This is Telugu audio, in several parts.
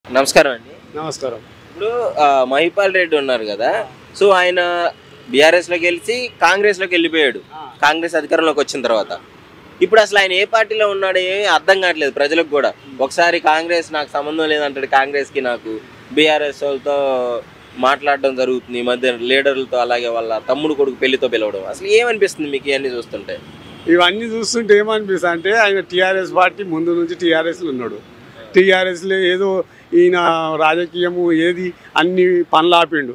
నమస్కారం అండి. నమస్కారం. ఇప్పుడు మహిపాల్ రెడ్డి ఉన్నారు కదా, సో ఆయన బీఆర్ఎస్ లోకి గెలిచి కాంగ్రెస్ లోకి వెళ్ళిపోయాడు. కాంగ్రెస్ అధికారంలోకి వచ్చిన తర్వాత ఇప్పుడు అసలు ఆయన ఏ పార్టీలో ఉన్నాడు ఏమీ అర్థం కావట్లేదు ప్రజలకు కూడా. ఒకసారి కాంగ్రెస్ నాకు సంబంధం లేదంటాడు, కాంగ్రెస్ కి నాకు బీఆర్ఎస్ వాళ్ళతో మాట్లాడడం జరుగుతుంది ఈ మధ్య లీడర్లతో, అలాగే వాళ్ళ తమ్ముడు కొడుకు పెళ్లితో పిలవడం. అసలు ఏమనిపిస్తుంది మీకు ఇవన్నీ చూస్తుంటే? ఇవన్నీ చూస్తుంటే ఏమనిపిస్తుంది అంటే ఆయన టీఆర్ఎస్ పార్టీ ముందు నుంచి టీఆర్ఎస్లో ఉన్నాడు. టీఆర్ఎస్లో ఏదో ఈయన రాజకీయము ఏది అన్ని పనులు ఆపిండు.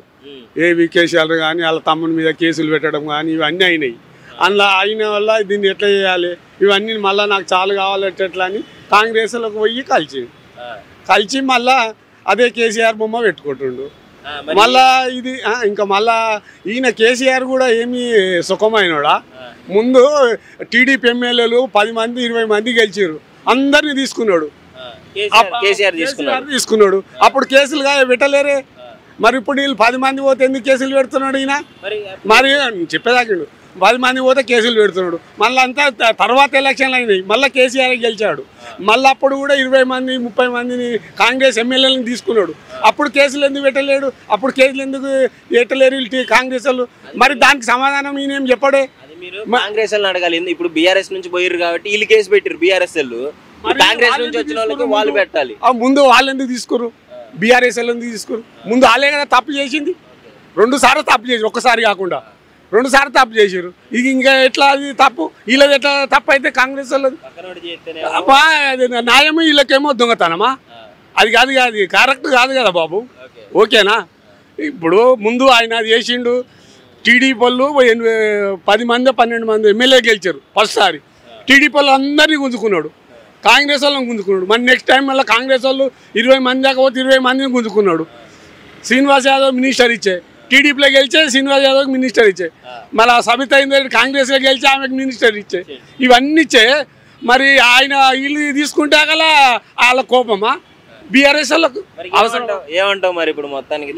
ఏవి కేసీఆర్ కానీ వాళ్ళ తమ్ముని మీద కేసులు పెట్టడం కానీ ఇవన్నీ అయినాయి. అందులో అయిన వల్ల దీన్ని ఎట్లా చేయాలి, ఇవన్నీ మళ్ళీ నాకు చాలు కావాలంటే ఎట్లా అని కాంగ్రెస్లోకి పోయి కలిసి మళ్ళా అదే కేసీఆర్ బొమ్మ పెట్టుకుంటుండు. మళ్ళా ఇది ఇంకా మళ్ళా ఈయన కేసీఆర్ కూడా ఏమి సుఖమైనడా. ముందు టీడీపీ ఎమ్మెల్యేలు 10 మంది 20 మంది గెలిచారు, అందరినీ తీసుకున్నాడు. తీసుకున్నాడు అప్పుడు కేసులుగా పెట్టలేరే. మరి ఇప్పుడు వీళ్ళు 10 మంది పోతే ఎందుకు కేసులు పెడుతున్నాడు ఈయన? మరి చెప్పేదాకిండు 10 మంది పోతే కేసులు పెడుతున్నాడు. మళ్ళీ అంతా తర్వాత ఎలక్షన్లు అయినాయి, మళ్ళీ కేసీఆర్ గెలిచాడు. మళ్ళీ అప్పుడు కూడా 20 మంది 30 మందిని కాంగ్రెస్ ఎమ్మెల్యేలను తీసుకున్నాడు. అప్పుడు కేసులు ఎందుకు పెట్టలేడు? అప్పుడు కేసులు ఎందుకు పెట్టలేరు వీళ్ళు కాంగ్రెస్ వాళ్ళు? మరి దానికి సమాధానం ఈయన ఏం చెప్పాడే? కాంగ్రెస్ వాళ్ళని అడగాలి. ఇప్పుడు బీఆర్ఎస్ నుంచి పోయారు కాబట్టి వీళ్ళు కేసు పెట్టారు బీఆర్ఎస్ వాళ్ళు, కాంగ్రెస్ నుంచి వచ్చిన వాళ్ళకి వాళ్ళు పెట్టాలి. ముందు వాళ్ళు ఎందుకు తీసుకోరు? బీఆర్ఎస్ వాళ్ళు ఎందుకు తీసుకోరు? ముందు వాళ్ళే కదా తప్పు చేసింది. 2 సార్లు తప్పు చేసి, ఒక్కసారి కాకుండా 2 సార్లు తప్పు చేసారు. ఇది ఇంకా ఎట్లా అది తప్పు? వీళ్ళది ఎట్లా తప్పు అయితే కాంగ్రెస్ వాళ్ళది న్యాయము, వీళ్ళకేమో దొంగతనమా? అది కరెక్ట్ కాదు కదా బాబు. ఓకేనా? ఇప్పుడు ముందు ఆయన చేసిండు. టీడీపీ వాళ్ళు 10 మంది 12 మంది ఎమ్మెల్యే గెలిచారు ఫస్ట్ సారి. టీడీపీ వాళ్ళు అందరినీ గుంజుకున్నాడు, కాంగ్రెస్ వాళ్ళని గుంజుకున్నాడు. మరి నెక్స్ట్ టైం మళ్ళీ కాంగ్రెస్ వాళ్ళు 20 మంది దాకా పోతే 20 మందిని గుంజుకున్నాడు. శ్రీనివాస్ యాదవ్ మినిస్టర్ ఇచ్చే, టీడీపీలో గెలిచే శ్రీనివాస్ యాదవ్కి మినిస్టర్ ఇచ్చే, మళ్ళీ సబితా ఇంద్రెడ్డి కాంగ్రెస్లో గెలిచి ఆమెకు మినిస్టర్ ఇచ్చే, ఇవన్నీ ఇచ్చే. మరి ఆయన వీళ్ళు తీసుకుంటే గల వాళ్ళ కోపమా బీఆర్ఎస్ వాళ్ళకు? అవసరం ఏమంటావు మరి? ఇప్పుడు మొత్తానికి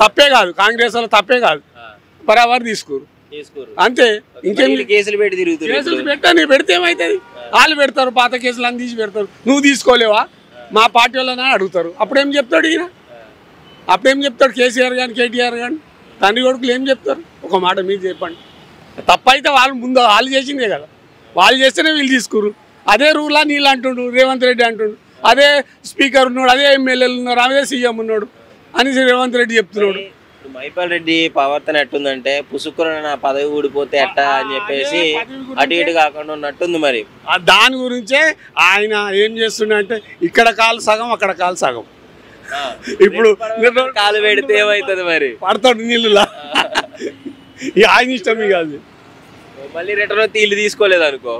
తప్పే కాదు, కాంగ్రెస్ వాళ్ళు తప్పే కాదు, బరాబర్ తీసుకోరు అంతే. ఇంకేం కేసులు పెట్టి తిరుగుతారు. కేసులు పెడితే ఏమవుతుంది? వాళ్ళు పెడతారు, పాత కేసులు అన్ని తీసి పెడతారు. నువ్వు తీసుకోలేవా మా పార్టీ వాళ్ళని అడుగుతారు. అప్పుడేం చెప్తాడు ఈయన? అప్పుడేం చెప్తాడు కేసీఆర్ కానీ కేటీఆర్ కానీ? తండ్రి కొడుకులు ఏం చెప్తారు? ఒక మాట మీరు చెప్పండి. తప్పైతే వాళ్ళు ముందు వాళ్ళు చేసిందే కదా, వాళ్ళు చేస్తేనే వీళ్ళు తీసుకోరు. అదే రూల్ అని వీళ్ళు అంటుండు, రేవంత్ రెడ్డి అంటుండు. అదే స్పీకర్ ఉన్నాడు, అదే ఎమ్మెల్యేలు ఉన్నారు, అదే సీఎం ఉన్నాడు అని రేవంత్ రెడ్డి చెప్తున్నాడు. మహిపాల్ రెడ్డి ప్రవర్తన ఎట్టుందంటే పుసుకున్న పదవి ఊడిపోతే ఎట్టా అని చెప్పేసి అటు ఇటు కాకుండా ఉన్నట్టుంది. మరి దాని గురించే ఆయన ఏం చేస్తుండే, ఇక్కడ కాలు సగం అక్కడ కాలు సగం. ఇప్పుడు కాలు పెడితే ఏమవుతుంది? మరి పడతాడు నీళ్ళులా. ఆయన ఇష్టమే కాదు. మళ్ళీ రిటర్న్ ఇల్లు తీసుకోలేదు అనుకో,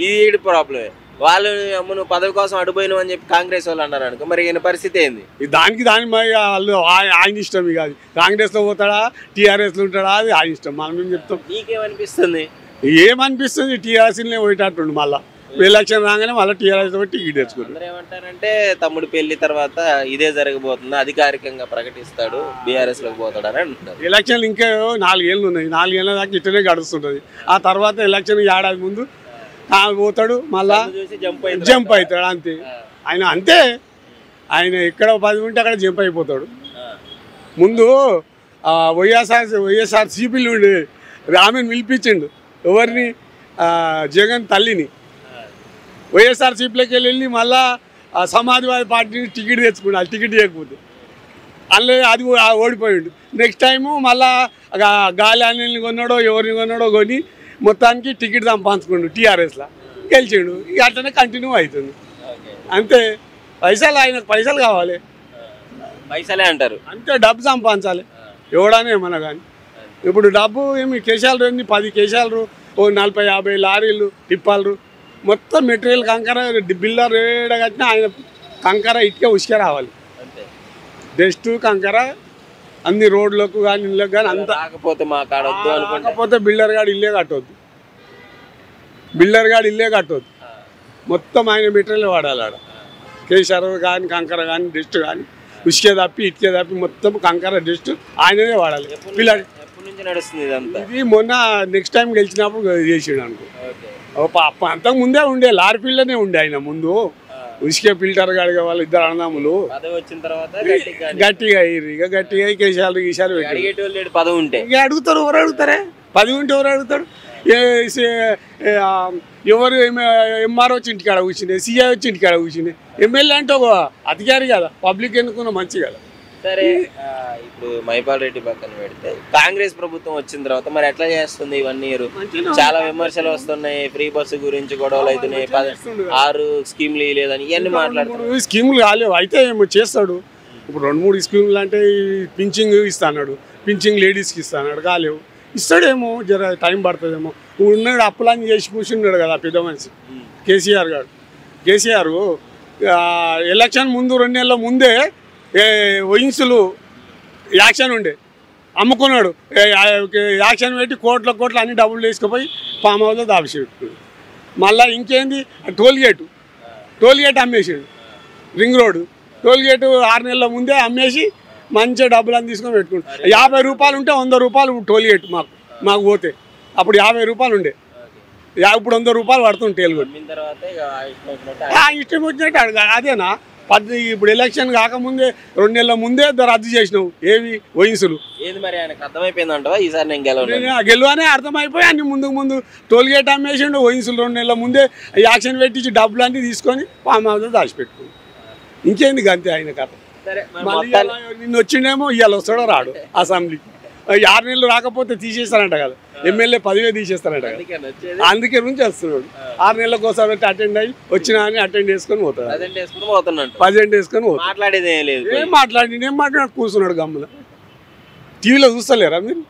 ఇది ప్రాబ్లమే. వాళ్ళు నువ్వు పదవి కోసం అడిపోయినావు అని చెప్పి కాంగ్రెస్ వాళ్ళు అన్నారు అనుకో, మరి ఈయన పరిస్థితి ఏంది? దాని వాళ్ళు ఆయన ఇష్టం కాదు. కాంగ్రెస్లో పోతాడా టీఆర్ఎస్లో ఉంటాడా అది ఆయన ఇష్టం. మనం ఏం చెప్తాం? నీకేమనిపిస్తుంది? ఏమనిపిస్తుంది? టీఆర్ఎస్నే పోయేటట్టుండు. మళ్ళీ ఎలక్షన్ రాగానే మళ్ళీ టీఆర్ఎస్ టికెట్ తెచ్చుకుంటారు. ఏమంటారంటే తమ్ముడు పెళ్లి తర్వాత ఇదే జరగబోతుంది, అధికారికంగా ప్రకటిస్తాడు, బీఆర్ఎస్ లోకి పోతాడు అని అంటున్నారు. ఎలక్షన్లు ఇంకా 4 ఏళ్ళు ఉన్నాయి, 4 ఏళ్ళ దాకా ఇట్లనే గడుస్తుంటుంది. ఆ తర్వాత ఎలక్షన్ ఏడాది ముందు పోతాడు, మళ్ళా జంప్ అవుతాడు అంతే. ఆయన అంతే, ఆయన ఎక్కడ 10 ఉంటే అక్కడ జంప్ అయిపోతాడు. ముందు వైఎస్ఆర్ సిపిలు ఉండి ఆమెను పిలిపించిండు. ఎవరిని? జగన్ తల్లిని. వైఎస్ఆర్ సిపిలోకి వెళ్ళి మళ్ళా సమాజ్వాదీ పార్టీని టికెట్ తెచ్చుకున్నాడు. టికెట్ ఇవ్వకపోతే అందులో అది ఓడిపోయాడు. నెక్స్ట్ టైము మళ్ళా గాలి అనిల్ని కొన్నాడో ఎవరిని కొన్నాడో కొని మొత్తానికి టికెట్ సంపాదించుకోండు, టీఆర్ఎస్లో గెలిచిండు. ఇక అట్లనే కంటిన్యూ అవుతుంది అంతే. పైసలు, ఆయనకు పైసలు కావాలి, పైసలే అంటారు అంతే. డబ్బు సంపాదించాలి ఎవడనే ఏమన్నా కానీ. ఇప్పుడు డబ్బు ఏమి కేశాలు ఎన్ని 10 కేశాలు, 40-50 లారీలు టిప్పాలు, మొత్తం మెటీరియల్ కంకర బిల్లర్ రేడ కట్టినా ఆయన కంకర ఇటుక ఉసుక రావాలి. డస్ట్ కంకర అన్ని రోడ్లకు కానీ ఇళ్ళకి కానీ అంత. కాకపోతే బిల్డర్ గాడు ఇల్లే కట్టవద్దు, మొత్తం ఆయన మెటీరియల్ వాడాలి. ఆడ కేసీఆర్ కానీ కంకర కానీ డస్ట్ కానీ ఉసుకే తప్పి ఇటుకే తప్పి మొత్తం కంకర డస్ట్ ఆయననే వాడాలి. పిల్లలు ఇది మొన్న నెక్స్ట్ టైం గెలిచినప్పుడు చేసాడు అనుకో. అంతకు ముందే ఉండే లారీ ఫీల్డ్లోనే ఉండే ఆయన ముందు. ఉసికే ఫిల్టర్ కడిగే వాళ్ళు ఇద్దరు అన్నదమ్ములు పదవి వచ్చిన తర్వాత గట్టిగా అయ్యారు. ఇక గట్టిగా కేసాలు గీసాలు అడిగేటోళ్ళు లేడు పదవి ఉంటే. ఇక అడుగుతారు, ఎవరు అడుగుతారే? 10 ఉంటే ఎవరు అడుగుతాడు? ఎవరు ఎంఆర్ వచ్చి ఇంటికాడ కూర్చున్నాయి, సీఐ వచ్చి ఇంటికాడ కూర్చున్నాయి. ఎమ్మెల్యే అంటే ఒక అధికారి కదా, పబ్లిక్ ఎన్నుకున్న మంచి కదా. సరే, ఇప్పుడు మహిపాల్ రెడ్డి పక్కన పెడితే కాంగ్రెస్ ప్రభుత్వం వచ్చిన తర్వాత మరి ఎట్లా చేస్తుంది ఇవన్నీ? చాలా విమర్శలు వస్తున్నాయి, ఫ్రీ బస్సు గురించి గొడవలు అవుతున్నాయి, 6 స్కీమ్లు లేదని ఇవన్నీ మాట్లాడుతున్నారు. స్కీములు కాలేవు, అయితే ఏమో చేస్తాడు. ఇప్పుడు 2-3 స్కీములు అంటే పింఛింగ్ ఇస్తాడు, పింఛింగ్ లేడీస్కి ఇస్తాడు, కాలేవు. ఇస్తాడేమో, జర టైం పడుతుందేమో. ఉన్నాడు అప్పులన్నీ చేసి కూర్చున్నాడు కదా పెద్ద మనిషి కేసీఆర్ గారు. కేసీఆర్ ఎలక్షన్ ముందు 2 నెలల ముందే వహింసులు యాక్షన్ ఉండే అమ్ముకున్నాడు. యాక్షన్ పెట్టి కోట్ల అన్ని డబ్బులు తీసుకుపోయి ఫామ్ హౌస్లో దాపిపెట్టుకున్నాడు. మళ్ళీ ఇంకేంది, టోల్గేట్ అమ్మేసాడు. రింగ్ రోడ్డు టోల్గేట్ 6 నెలల ముందే అమ్మేసి మంచిగా డబ్బులు తీసుకొని పెట్టుకుంటాడు. 50 రూపాయలు ఉంటే 100 రూపాయలు టోల్గేట్ మాకు పోతే. అప్పుడు 50 రూపాయలు ఉండే, ఇప్పుడు 100 రూపాయలు పడుతుంది టోల్గేట్. ఇష్టం వచ్చినట్టు అదేనా? ఇప్పుడు ఎలక్షన్ కాకముందే 2 నెలల ముందే రద్దు చేసినావు ఏవి వహింసులు. గెలువనే అర్థమైపోయి అన్ని ముందు టోల్గేట్ అమ్మేసిండు. వహింసులు 2 నెలల ముందే యాక్షన్ పెట్టించి డబ్బులు అన్నీ తీసుకొని ఫామ్ హౌస్లో దాచిపెట్టుకుని. ఇంకేంది గంతే ఆయన కథ. నిన్న వచ్చిండేమో, ఇవాళ వస్తాడో రాడు అసెంబ్లీకి. 6 నెలలు రాకపోతే తీసేస్తారంట కదా, ఎమ్మెల్యే పదవే తీసేస్తారంట కదా. అందుకే నుంచి వస్తున్నాడు. 6 నెలలకు ఒకసారి పెట్టి అటెండ్ అయ్యి వచ్చినా అని అటెండ్ చేసుకొని పోతాడు. ప్రజెంట్ వేసుకొని ఏం మాట్లాడి కూర్చున్నాడు గమ్మున. టీవీలో చూస్తలేరా మీరు?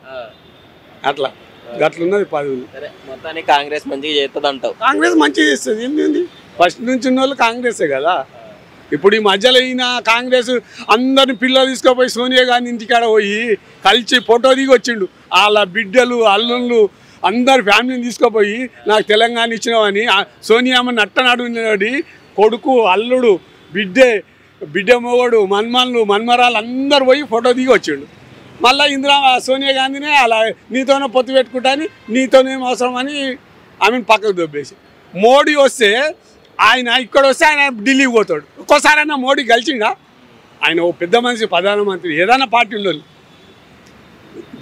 అట్లున్నది పదవులు. మొత్తానికి కాంగ్రెస్ మంచిగా చేస్తుంది అంటావు? కాంగ్రెస్ మంచిగా చేస్తుంది. ఏంటి ఫస్ట్ నుంచి ఉన్న వాళ్ళు కాంగ్రెసే కదా. ఇప్పుడు ఈ మధ్యలో అయినా కాంగ్రెస్ అందరిని పిల్లలు తీసుకుపోయి సోనియా గాంధీ ఇంటికాడ పోయి కలిసి ఫోటో దిగి వచ్చిండు. వాళ్ళ బిడ్డలు అల్లుళ్ళు అందరు ఫ్యామిలీని తీసుకుపోయి నాకు తెలంగాణ ఇచ్చినామని సోనియామ్మ నట్టనాడు కొడుకు అల్లుడు బిడ్డ మొగడు మన్మరాలు అందరు పోయి ఫోటో దిగి వచ్చిండు. మళ్ళీ సోనియా గాంధీనే అలా నీతోనే పొత్తు పెట్టుకుంటా అని, నీతోనేం అవసరం అని ఆమెను పక్కకు దొబ్బేసి. మోడీ వస్తే ఆయన ఇక్కడ వస్తే ఆయన ఢిల్లీకి పోతాడు. ఒక్కోసారి అయినా మోడీ కలిసిండా? ఆయన ఓ పెద్ద మనిషి, ప్రధానమంత్రి, ఏదైనా పార్టీలో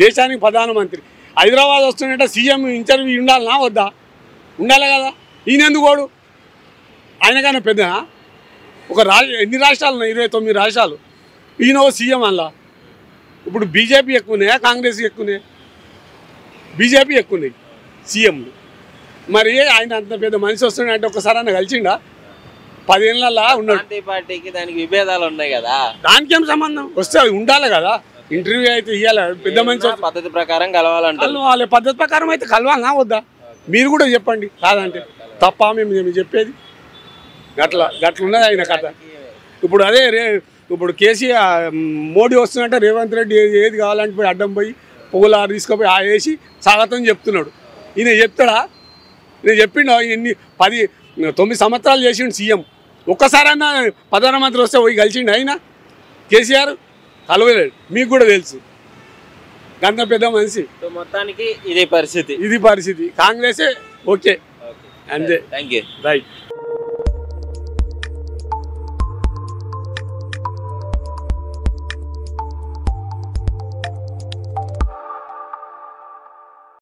దేశానికి ప్రధానమంత్రి. హైదరాబాద్ వస్తున్నట్టే సీఎం ఇంటర్వ్యూ ఉండాలనా వద్దా? ఉండాలి కదా. ఈయన ఎందుకు పోడు? ఆయనకన్నా పెద్దనా? ఎన్ని రాష్ట్రాలు ఉన్నాయి? 29 రాష్ట్రాలు. ఈయన ఓ సీఎం అలా. ఇప్పుడు బీజేపీ ఎక్కువనే, కాంగ్రెస్ ఎక్కువనే? బీజేపీ ఎక్కువన్నాయి సీఎంలు. మరి ఆయన అంత పెద్ద మనిషి వస్తున్నాడంటే ఒక్కసారి అన్న కలిసిండా? 10 ఏళ్ళ ఉన్నాడు. పార్టీకి దానికి విభేదాలు ఉన్నాయి కదా, దానికి ఏం సంబంధం? వస్తే ఉండాలి కదా. ఇంటర్వ్యూ అయితే ఇవ్వాలి. పెద్ద మనిషి పద్ధతి ప్రకారం కలవాలంటారు. వాళ్ళ పద్ధతి ప్రకారం అయితే కలవాలనా వద్దా? మీరు కూడా చెప్పండి. కాదంటే తప్ప మేము చెప్పేది. గట్లున్నది ఆయన కథ. ఇప్పుడు అదే ఇప్పుడు కేసీఆర్ మోడీ వస్తున్నట్టే రేవంత్ రెడ్డి ఏది కావాలంటే పోయి అడ్డం పోయి పువ్వులారు తీసుకుపోయి వేసి స్వాగతం చెప్తున్నాడు. ఈయన చెప్తాడా? నేను చెప్పిండు. ఇన్ని 9 సంవత్సరాలు చేసిండు సీఎం. ఒక్కసారైనా ప్రధానమంత్రి వస్తే పోయి కలిసిండు ఆయన కేసీఆర్? కలవలేడు. మీకు కూడా తెలుసు, గంత పెద్ద మనిషి. మొత్తానికి ఇది పరిస్థితి. కాంగ్రెసే ఓకే అంతే. Thank you. రైట్.